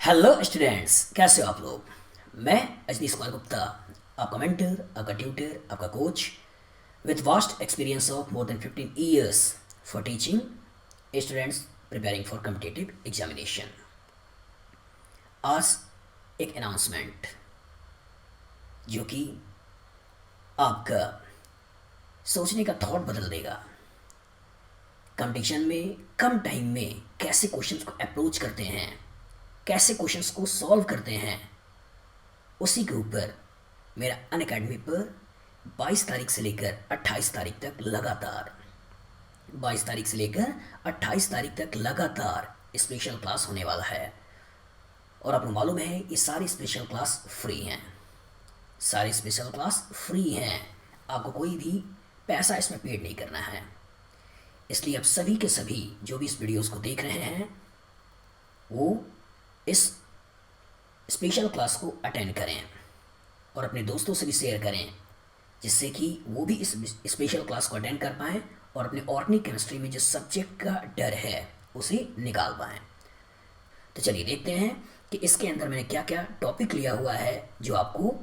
Hello students, कैसे हो आप लोग। मैं अजनीश कुमार गुप्ता, आपका मेंटर, आपका ट्यूटर, आपका coach with vast experience of more than 15 years for teaching students preparing for competitive examination. आज एक अनाउंसमेंट जो कि आपका सोचने का थॉट बदल देगा। कंपटीशन में कम टाइम में कैसे क्वेश्चंस को अप्रोच करते हैं, कैसे क्वेश्चंस को सॉल्व करते हैं, उसी के ऊपर मेरा अनअकैडमी पर 22 तारीख से लेकर 28 तारीख तक लगातार 22 तारीख से लेकर 28 तारीख तक लगातार स्पेशल क्लास होने वाला है। और आपको मालूम है ये सारी स्पेशल क्लास फ्री हैं, सारी स्पेशल क्लास फ्री हैं। आपको कोई भी पैसा इसमें पेड नहीं करना है। इसलिए आप सभी के सभी जो भी इस वीडियोस को देख रहे हैं वो इस स्पेशल क्लास को अटेंड करें और अपने दोस्तों से भी शेयर करें, जिससे कि वो भी इस स्पेशल क्लास को अटेंड कर पाएँ और अपने ऑर्गेनिक केमिस्ट्री में जो सब्जेक्ट का डर है उसे निकाल पाएँ। तो चलिए देखते हैं कि इसके अंदर मैंने क्या क्या टॉपिक लिया हुआ है जो आपको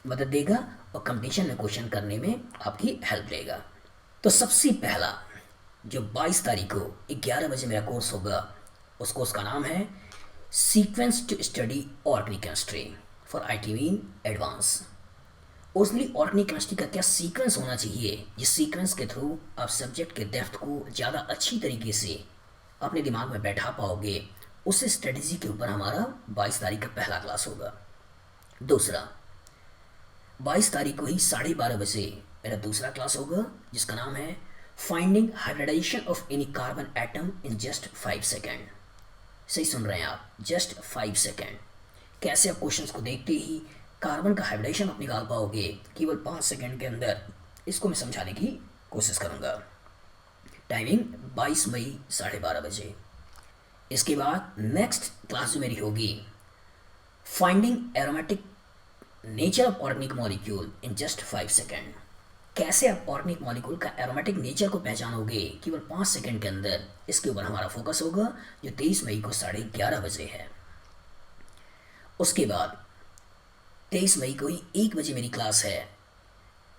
मदद देगा और कंपटीशन में क्वेश्चन करने में आपकी हेल्प लेगा। तो सबसे पहला जो 22 तारीख को 11 बजे मेरा कोर्स होगा, उस कोर्स का नाम है sequence to study organic chemistry for IIT advance. Originally organic chemistry का क्या सीक्वेंस होना चाहिए, जिस सीक्वेंस के थ्रू आप सब्जेक्ट के डेप्थ को ज़्यादा अच्छी तरीके से अपने दिमाग में बैठा पाओगे, उस स्ट्रेटजी के ऊपर हमारा 22 तारीख का पहला क्लास होगा। दूसरा 22 तारीख को ही 12:30 बजे मेरा दूसरा क्लास होगा, जिसका नाम है finding hybridization of any carbon atom in just 5 second. सही सुन रहे हैं आप, जस्ट 5 सेकेंड। कैसे आप क्वेश्चंस को देखते ही कार्बन का हाइब्रिडाइजेशन आप निकाल पाओगे केवल 5 सेकेंड के अंदर, इसको मैं समझाने की कोशिश करूंगा। टाइमिंग 22 मई 12:30 बजे। इसके बाद नेक्स्ट क्लास जो मेरी होगी finding aromatic nature of organic molecule in just 5 second. कैसे आप ऑर्गेनिक मॉलिक्यूल का एरोमेटिक नेचर को पहचानोगे केवल 5 सेकेंड के अंदर, इसके ऊपर हमारा फोकस होगा, जो 23 मई को 11:30 बजे है। उसके बाद 23 मई को ही 1 बजे मेरी क्लास है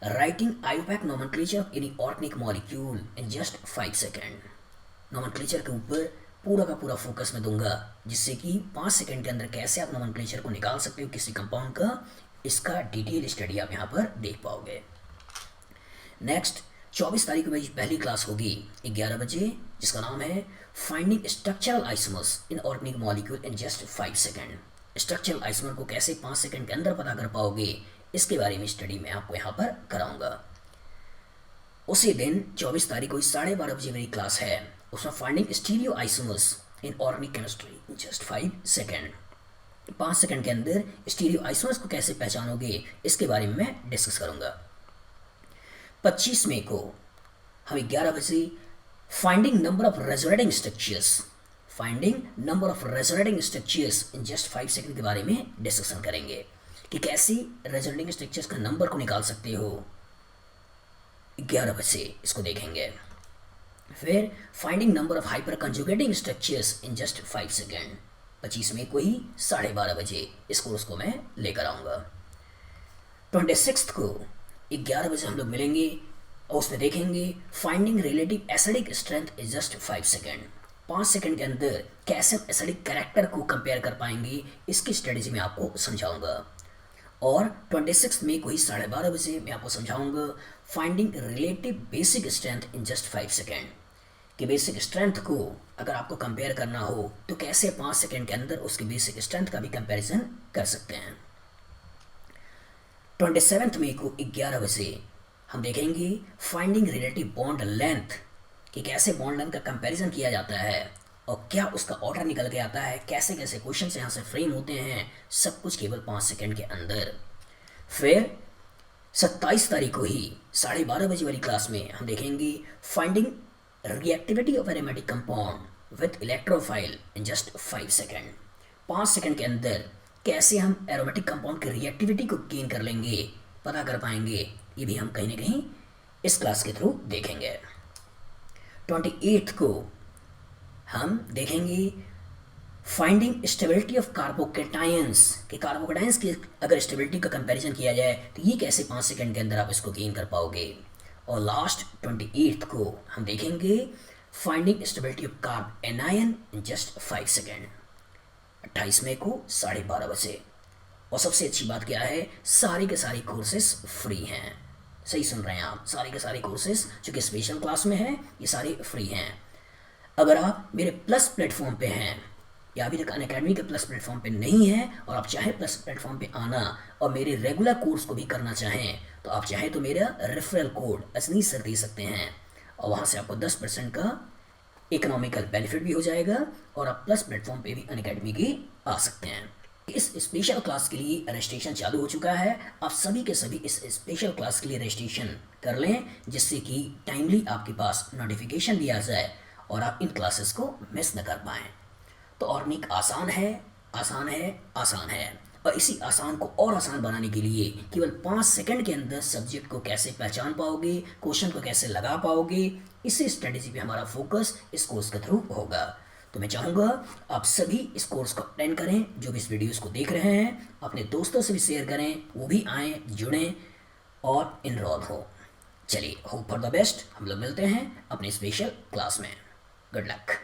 writing IUPAC nomenclature of any organic molecule in just 5 second. Nomenclature के ऊपर पूरा का पूरा फोकस मैं दूंगा, जिससे कि 5 सेकेंड के अंदर कैसे आप नोमेनक्लेचर को निकाल सकते हो किसी कंपाउंड का, इसका डिटेल स्टडी आप यहाँ पर देख पाओगे। नेक्स्ट 24 तारीख को मेरी पहली क्लास होगी 11 बजे, जिसका नाम है finding structural isomers in organic molecule in just 5 second. Structural isomer को कैसे 5 सेकेंड के अंदर पता कर पाओगे, इसके बारे में स्टडी मैं आपको यहाँ पर कराऊंगा। उसी दिन 24 तारीख को 12:30 बजे मेरी क्लास है, उसमें finding stereo isomers in organic chemistry in just 5 second. 5 second के अंदर स्टीरियो आइसोमर्स को कैसे पहचानोगे, इसके बारे में मैं डिस्कस करूंगा। 25 मई को हम 11 बजे finding number of resonating structures in just 5 second के बारे में डिस्कशन करेंगे कि कैसे रेजोनेटिंग स्ट्रक्चर्स का नंबर को निकाल सकते हो। 11 बजे इसको देखेंगे। फिर finding number of hyper conjugating structures in just 5 second 25 मई को ही 12:30 बजे इस कोर्स को मैं लेकर आऊँगा। 26 को 11 बजे हम लोग मिलेंगे और उसमें देखेंगे finding relative acidic strength in just 5 second. 5 second के अंदर कैसे हम एसिडिक कैरेक्टर को कंपेयर कर पाएंगे, इसकी स्ट्रेटेजी मैं आपको समझाऊंगा। और 26 मई को ही 12:30 बजे मैं आपको समझाऊंगा finding relative basic strength in just 5 second. कि बेसिक स्ट्रेंथ को अगर आपको कंपेयर करना हो तो कैसे 5 सेकेंड के अंदर उसकी बेसिक स्ट्रेंथ का भी कंपेरिजन कर सकते हैं। 27 मई को 11 बजे हम देखेंगे फाइंडिंग रिलेटिव बॉन्ड लेंथ, कि कैसे बॉन्ड लेंथ का कंपैरिजन किया जाता है और क्या उसका ऑर्डर निकल के आता है, कैसे कैसे क्वेश्चन यहाँ से फ्रेम होते हैं, सब कुछ केवल 5 सेकेंड के अंदर। फिर 27 तारीख को ही 12:30 बजे वाली क्लास में हम देखेंगे finding reactivity of aromatic compound with electrophile in just 5 second. 5 second के अंदर कैसे हम एरोमेटिक कंपाउंड की रिएक्टिविटी को गेन कर लेंगे, पता कर पाएंगे, ये भी हम कहीं ना कहीं इस क्लास के थ्रू देखेंगे। 28 को हम देखेंगे फाइंडिंग स्टेबिलिटी ऑफ कार्बोकेटायंस, कि कार्बोकेटायंस की अगर स्टेबिलिटी का कंपैरिजन किया जाए तो ये कैसे 5 सेकंड के अंदर आप इसको गेन कर पाओगे। और लास्ट 28th को हम देखेंगे finding stability of carb anion in just 5 second, 28 मई को 12:30 बजे। और सबसे अच्छी बात क्या है, सारे के सारे कोर्सेस फ्री हैं। सही सुन रहे हैं आप, सारे के सारे कोर्सेस जो कि स्पेशल क्लास में हैं ये सारे फ्री हैं। अगर आप मेरे प्लस प्लेटफॉर्म पे हैं या अभी तक अनअकैडमी के प्लस प्लेटफॉर्म पे नहीं हैं और आप चाहें प्लस प्लेटफॉर्म पे आना और मेरे रेगुलर कोर्स को भी करना चाहें तो आप चाहें तो मेरा रेफरल कोड असनी सर दे सकते हैं और वहाँ से आपको 10% का इकोनॉमिकल बेनिफिट भी हो जाएगा और आप प्लस प्लेटफॉर्म पे भी अनअकैडमी के आ सकते हैं। इस स्पेशल क्लास के लिए रजिस्ट्रेशन चालू हो चुका है। आप सभी के सभी इस स्पेशल क्लास के लिए रजिस्ट्रेशन कर लें जिससे कि टाइमली आपके पास नोटिफिकेशन भी आ जाए और आप इन क्लासेस को मिस न कर पाएँ। तो अर्निंग आसान है, आसान है, आसान है। और इसी आसान को और आसान बनाने के लिए केवल 5 सेकंड के अंदर सब्जेक्ट को कैसे पहचान पाओगे, क्वेश्चन को कैसे लगा पाओगे, इसी स्ट्रेटेजी पे हमारा फोकस इस कोर्स के थ्रू होगा। तो मैं चाहूँगा आप सभी इस कोर्स को अटेंड करें, जो भी इस वीडियोस को देख रहे हैं अपने दोस्तों से भी शेयर करें, वो भी आएँ, जुड़ें और इनरोल हो। चलिए, होप फॉर द बेस्ट। हम लोग मिलते हैं अपने स्पेशल क्लास में। Good luck.